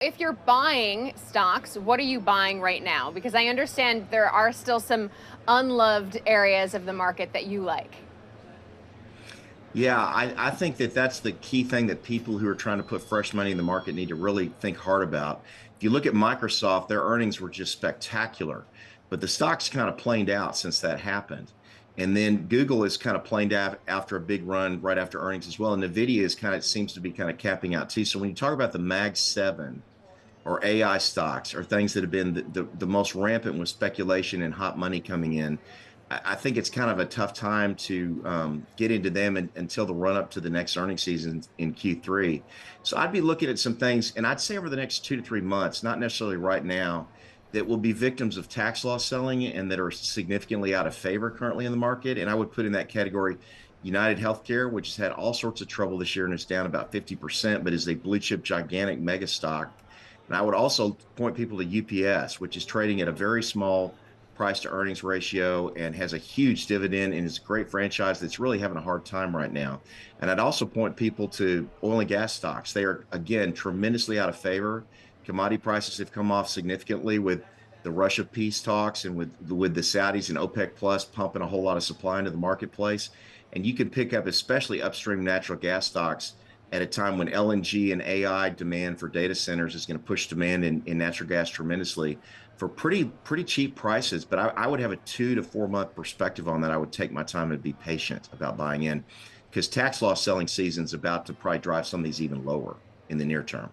If you're buying stocks, what are you buying right now? Because I understand there are still some unloved areas of the market that you like. Yeah, I think that that's the key thing that people who are trying to put fresh money in the market need to really think hard about. If you look at Microsoft, their earnings were just spectacular, but the stock's kind of planed out since that happened. And then Google is kind of planed out after a big run right after earnings as well. And Nvidia is kind of seems to be kind of capping out too. So when you talk about the Mag 7 or AI stocks or things that have been the most rampant with speculation and hot money coming in, I think it's kind of a tough time to get into them until the run up to the next earnings season in Q3. So I'd be looking at some things, and I'd say over the next 2 to 3 months, not necessarily right now, that will be victims of tax loss selling and that are significantly out of favor currently in the market. And I would put in that category UnitedHealthcare, which has had all sorts of trouble this year and it's down about 50%, but is a blue chip gigantic mega stock. And I would also point people to UPS, which is trading at a very small price to earnings ratio and has a huge dividend and is a great franchise that's really having a hard time right now. And I'd also point people to oil and gas stocks. They are, again, tremendously out of favor. Commodity prices have come off significantly with the Russia peace talks and with the Saudis and OPEC Plus pumping a whole lot of supply into the marketplace. And you can pick up especially upstream natural gas stocks at a time when LNG and AI demand for data centers is going to push demand in natural gas tremendously for pretty cheap prices. But I would have a 2 to 4 month perspective on that. I would take my time and be patient about buying in because tax loss selling season is about to probably drive some of these even lower in the near term.